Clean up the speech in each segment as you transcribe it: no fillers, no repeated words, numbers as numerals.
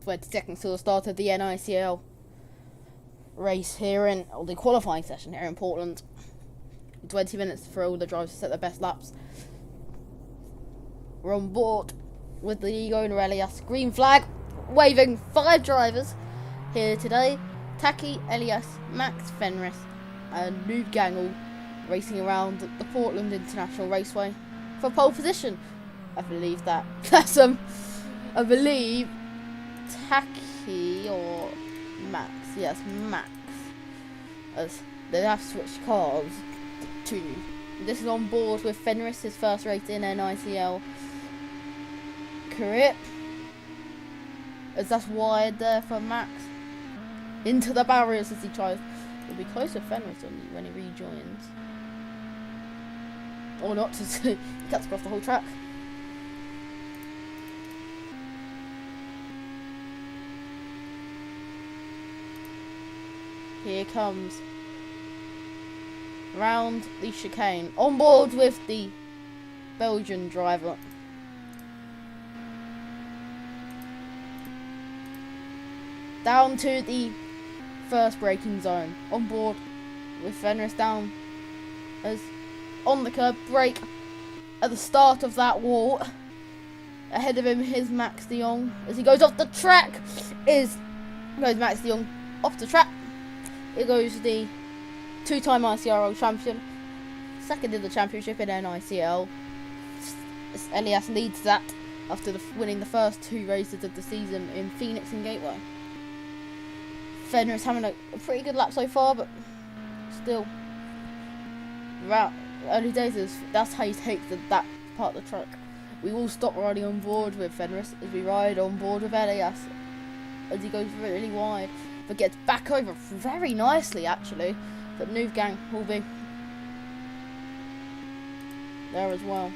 20 seconds till the start of the NICL race here or the qualifying session here in Portland. 20 minutes for all the drivers to set their best laps. We're on board with the league owner Elias. Green flag waving. 5 drivers here today. Taki, Elias, Max, Fenris and Noob Gang all racing around the Portland International Raceway for pole position. I believe that's I believe Taki or Max. Yes, Max. As they have switched cars to. This is on board with Fenris, his first race in NICL career. As that's wide there for Max. Into the barriers as he tries. He'll be close to Fenris when he rejoins. Or not, he cuts across the whole track. Here comes round the chicane. On board with the Belgian driver. Down to the first braking zone. On board with Fenris down as on the curb, brake at the start of that wall. Ahead of him is Max de Jong. As he goes off the track goes Max de Jong off the track. It goes the 2-time ICR World Champion, second in the championship in NICL. Elias leads that after winning the first 2 races of the season in Phoenix and Gateway. Fenris having a pretty good lap so far, but still, early days, that's how you take that part of the track. We will stop riding on board with Fenris as we ride on board with Elias as he goes really wide, but gets back over very nicely actually. But Noob Gang will be there as well.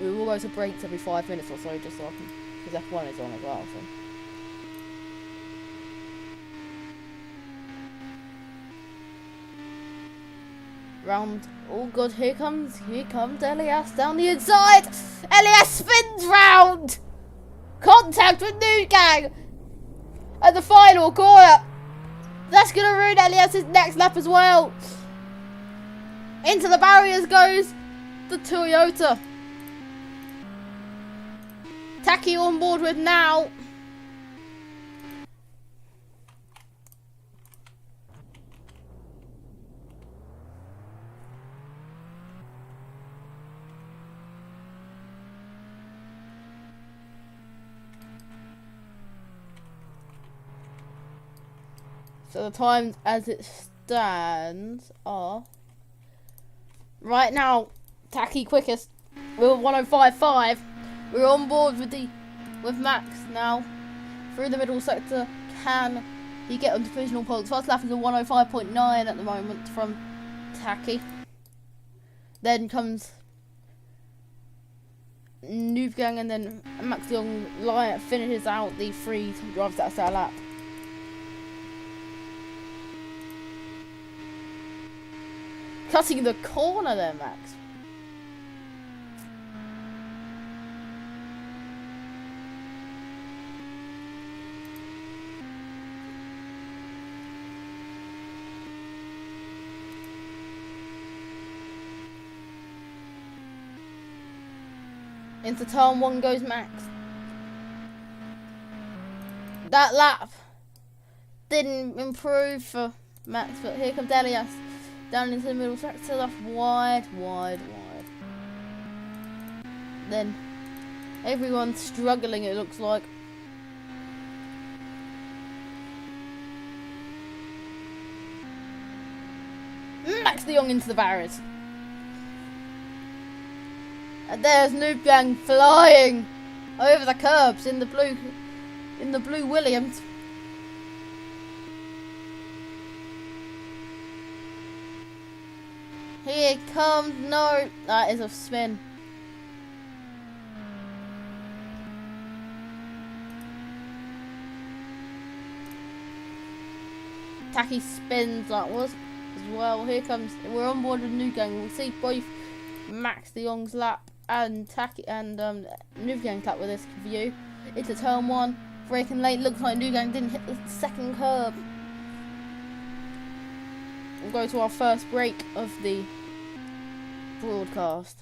We will go to breaks every 5 minutes or so, just so I can, because F1 is on as well. So. Round, all good. Here comes Elias down the inside. Elias spins round. Contact with Noob Gang at the final corner. That's gonna ruin Elias's next lap as well. Into the barriers goes the Toyota. Taki on board with now. So the times as it stands are right now Taki quickest with 105.5. We're on board with Max now. Through the middle sector, can he get onto provisional points? First lap is a 105.9 at the moment from Taki. Then comes Noob Gang and then Max Young finishes out the 3 drivers that are lap. Cutting the corner there, Max. Into turn 1 goes Max. That lap didn't improve for Max, but here comes Elias. Down into the middle sector, left wide. Then everyone's struggling, it looks like. Max de Jong into the barriers. And there's Noob Gang flying over the curbs in the blue Williams. Here comes, no, that is a spin. Taki spins that was as well. Here comes, we're on board with Noob Gang. We'll see both Max de Jong's lap and New Gang clap with this view. Into turn 1, braking late. Looks like New Gang didn't hit the second curb. We'll go to our first break of the broadcast.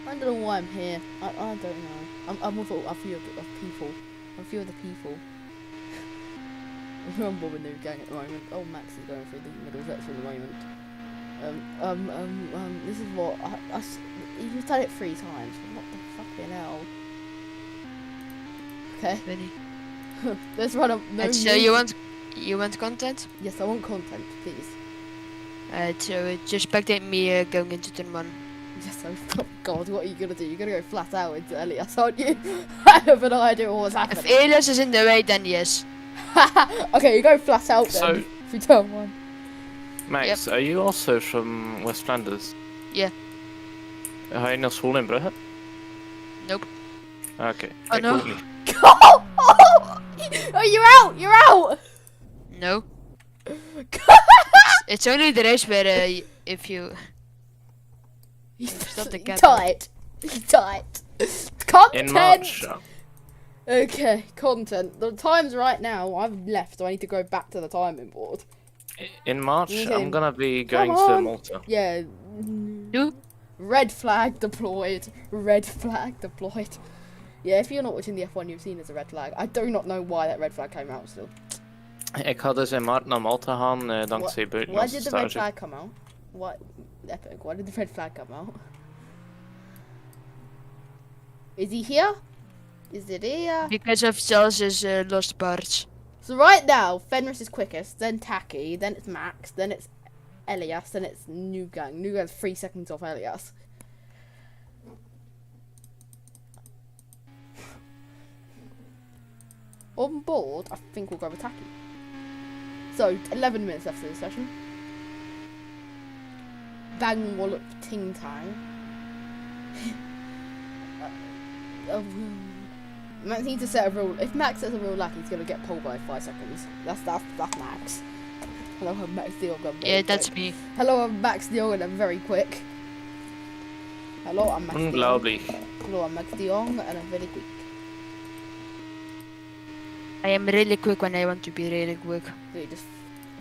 I don't know why I'm here. I don't know. I'm with a few of people. A few of the people. I'm with New Gang at the moment. Oh, Max is going through the middle section at the moment. This is what you've done it 3 times. What the fucking hell? Okay. Ready? Let's run up. No, So you want content? Yes, I want content, please. So just spectate me going into turn 1. Yes, oh God, what are you gonna do? You're gonna go flat out into Elias, aren't you? I have no idea what's happening. If Elias is in the way, then yes. Okay, you go flat out then. So, if you turn 1. Max, are you also from West Flanders? Ja. Har je nog school in Brugge? Nope. Oké. Oh, no. Ook niet. Oh, you're out! You're out! No. It's only the race where if you stop the cap. Tight. Tight. Content! In March. Okay, content. The time's right now. I've left, so I need to go back to the timing board. In March, Okay. I'm gonna be going Come to on. Malta. Yeah. You? Red flag deployed. Red flag deployed. Yeah, if you're not watching the F1, you've seen it's a red flag. I do not know why that red flag came out still. Ik ga dus in maart naar Malta gaan, dankzij Why buitenlandse did the red stage. flag come out? What? Epic. Why did the red flag come out? Is he here? Is it here? Because of Charles's lost parts. So right now, Fenris is quickest, then Taki, then it's Max, then it's Elias, then it's New Gang. New Gang's 3 seconds off Elias. On board, I think we'll go with Taki. So, 11 minutes left of the session. Bang Wallop Ting Tang. Max needs to set a rule. If Max sets a rule like he's gonna get pulled by 5 seconds. That's Max. Hello, I'm Max Dion. Yeah, that's me. Hello, I'm Max Dion, I'm very quick. Hello, I'm Max Dion. Unglaublich. Hello, I'm Max Dion, and I'm very quick. I am really quick when I want to be really quick. So he just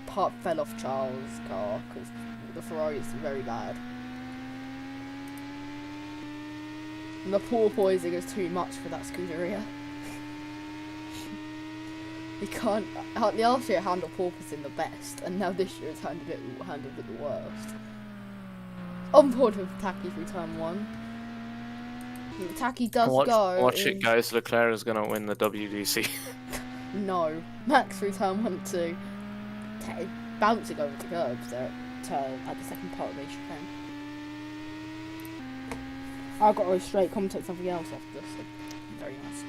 part fell off Charles' car because the Ferrari is very bad. And the porpoising is too much for that Scuderia. He can't. Last year it handled porpoising the best, and now this year it's handled it the worst. On board with Taki through turn 1. Taki does go. Watch it, guys. Leclerc is gonna win the WDC. No, Max through turn 1 and 2, bouncing over the curbs there at the second part of the chicane. I've got to go straight commentate something else after this. So very nice.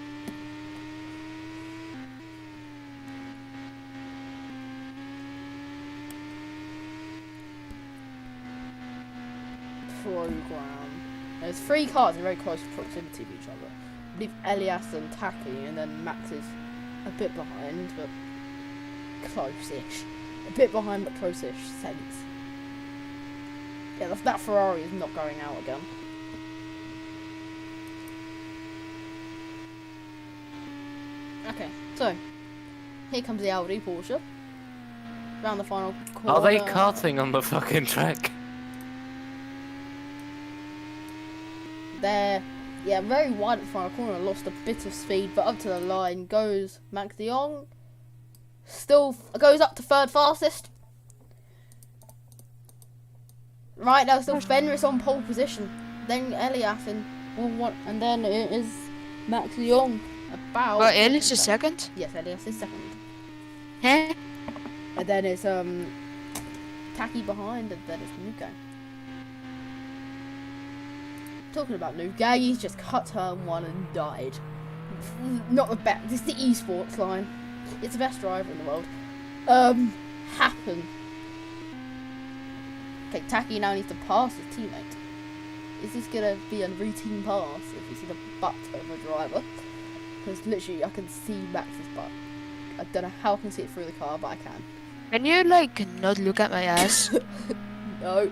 Program. There's 3 cars in very close proximity of each other. I believe Elias and Taki, and then Max is a bit behind, but close-ish. A bit behind, but close-ish sense. Yeah, that Ferrari is not going out again. Okay, so here comes the Audi Porsche. Around the final corner. Are they karting on the fucking track? They're very wide at the final corner. Lost a bit of speed, but up to the line goes Max de Jong. Still goes up to 3rd fastest. Right now, still Fenris on pole position. Then Elias and then it is Max de Jong. About. Well, Elias is 2nd? Yes, Elias is 2nd. Huh? And then it's Taki behind, and then it's Nuka. Talking about Nuka, he's just cut turn 1 and died. Not the best. It's the esports line. It's the best driver in the world. Happen. Okay, Taki now needs to pass his teammate. Is this gonna be a routine pass if you see the butt of a driver? Because literally I can see Max's butt. I don't know how I can see it through the car, but I can. Can you, like, not look at my ass? No.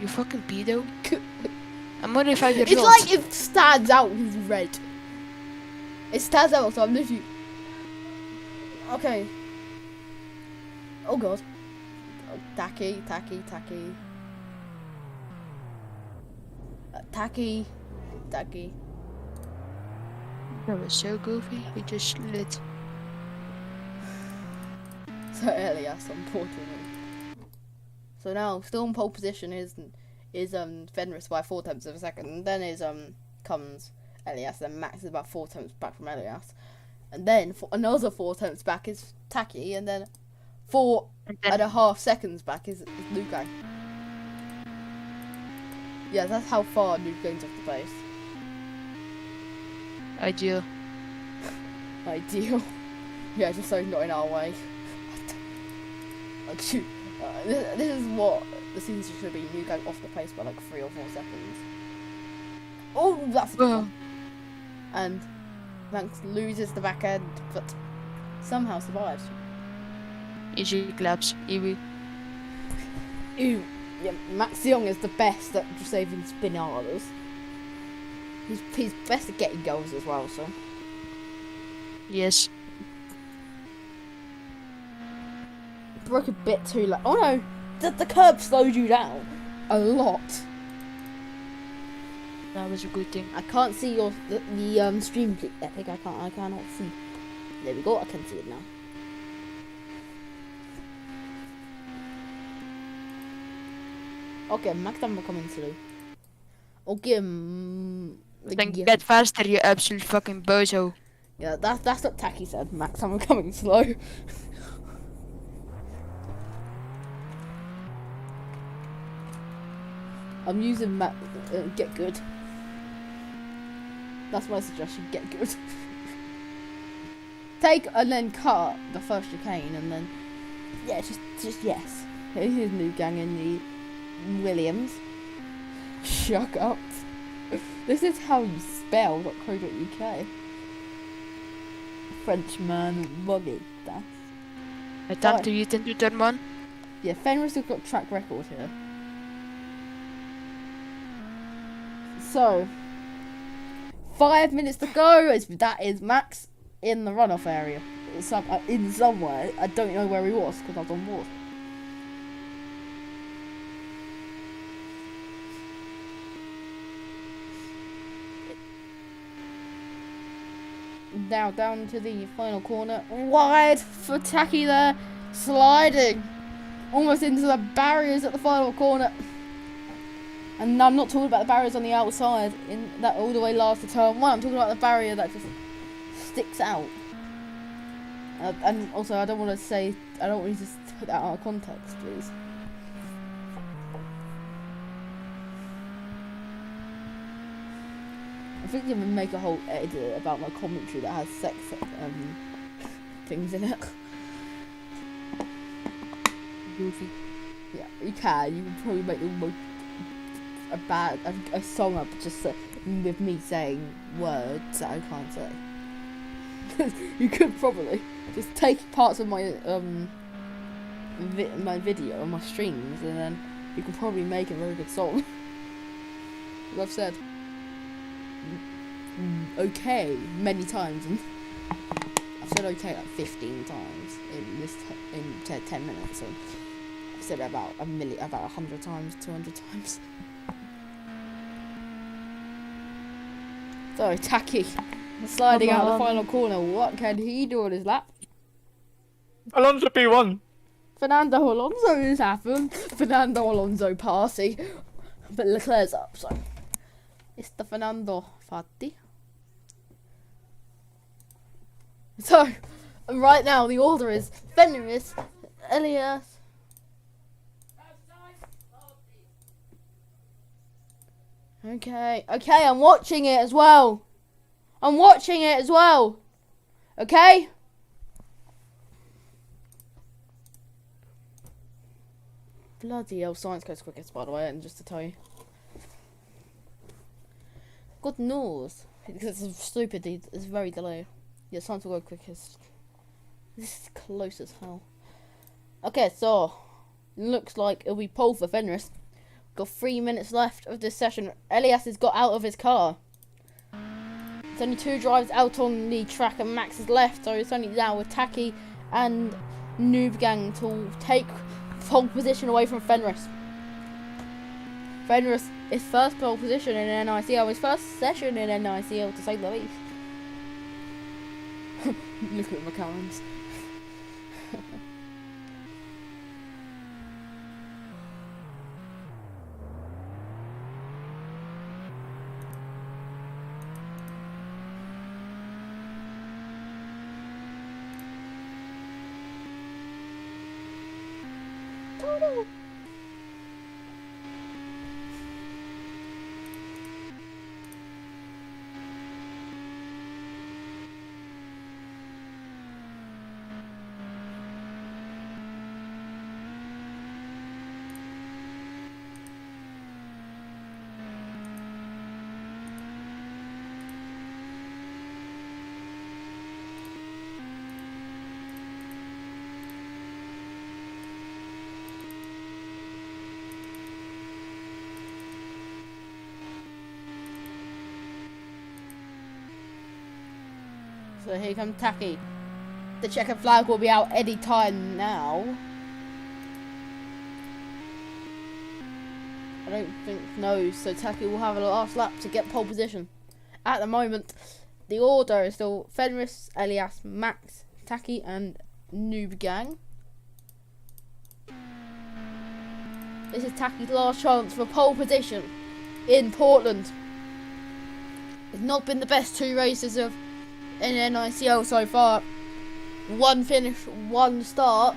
You fucking pedo. I'm only 5 years It's old. like it stands out with red. It stands out, so I'm literally... Okay. Oh god. Oh, Taki. Taki. That was so goofy. We just slid. So Elias on board with him. So now, still in pole position is Fenris by 4 tenths of a second. And then comes Elias. Then Max is about 4 tenths back from Elias. And then another 4 tenths back is Taki. And then 4.5 seconds back is Luke. Yeah, that's how far Luke goes off the pace. Ideal. Ideal. Yeah, just so he's not in our way. This is what the season should be. New going off the pace by like 3 or 4 seconds. Oh, that's a good one. And Max loses the back end, but somehow survives. Easy claps. Easy. Ew. Yeah, Max Young is the best at just saving spinadas. He's best at getting goals as well, so. Yes. Broke a bit too late. Oh no! The curb slowed you down a lot. That was a good thing. I can't see the stream, Epic. I cannot see. There we go. I can see it now. Okay, Max, I'm coming through. Okay. Then get faster, you absolute fucking bozo. Yeah, that's what Taki said. Max, I'm coming slow. I'm using get good. That's my suggestion. Get good. take and then cut the first chicane, and then yeah, just yes. Here's New Gang in the Williams. Shut up. This is how you spell .co.uk. Frenchman Muggy. That's Time to use into turn 1. yeah. Fenris has got track record here. So 5 minutes to go. That is Max in the runoff area. In somewhere. I don't know where he was because I was on board. Now down to the final corner. Wide for Tacky there. Sliding. Almost into the barriers at the final corner. And I'm not talking about the barriers on the outside in that all the way last to turn 1. I'm talking about the barrier that just sticks out. And also, I don't want you to put that out of context, please. I think you can make a whole edit about my commentary that has sex things in it. Goofy. Yeah, you can. You can probably make a song up just with me saying words that I can't say. You could probably just take parts of my my video and my streams, and then you could probably make a very good song. As I've said okay many times, and I've said okay like 15 times in this in 10 minutes, so I've said it about 100 times, 200 times. So Tacky sliding out the final corner. What can he do on his lap? Alonso P1. Fernando Alonso has happened. Fernando Alonso passing, but Leclerc's up, so it's the Fernando Fatti. So right now the order is Fenris, Elias. Okay, I'm watching it as well. Okay? Bloody hell, science goes quickest, by the way, and just to tell you. God knows. Because it's stupid, it's very delayed. Yeah, science will go quickest. This is close as hell. Okay, so looks like it'll be pole for Fenris. Got 3 minutes left of this session. Elias has got out of his car. It's only 2 drives out on the track and Max is left, so it's only now with Tacky and Noob Gang to take pole position away from Fenris. Fenris is first pole position in NICL, his first session in NICL to say the least. Look at McLaren's. So here comes Tacky. The checkered flag will be out any time now. I don't think no, so Tacky will have a last lap to get pole position. At the moment, the order is still Fenris, Elias, Max, Tacky and Noob Gang. This is Tacky's last chance for pole position in Portland. It's not been the best 2 races of in NICL so far. 1 finish, 1 start,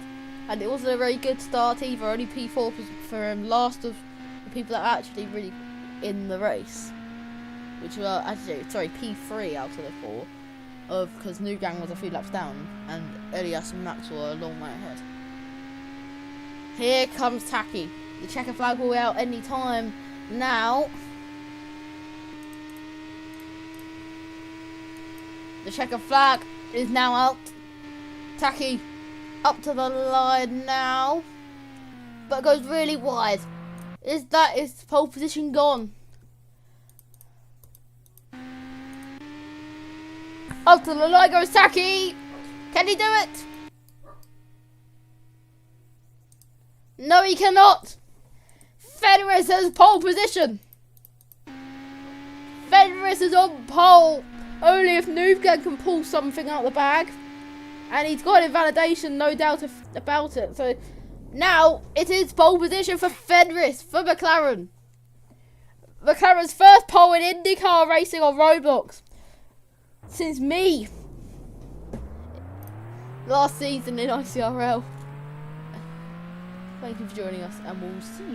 and it wasn't a very good start either. Only P4 for last of the people that are actually really in the race, which were actually P3 out of the 4. because New Gang was a few laps down and Elias and Max were a long way ahead. Here comes Taki. The checker flag will be out any time now. The checker flag is now out. Taki up to the line now, but goes really wide. Is pole position gone? Up to the line goes Taki. Can he do it? No, he cannot. Fenris has pole position. Fenris is on pole. Only if Noobgan can pull something out of the bag. And he's got invalidation, no doubt about it. So now it is pole position for Fenris, for McLaren. McLaren's first pole in IndyCar racing on Roblox since me last season in ICRL. Thank you for joining us, and we'll see you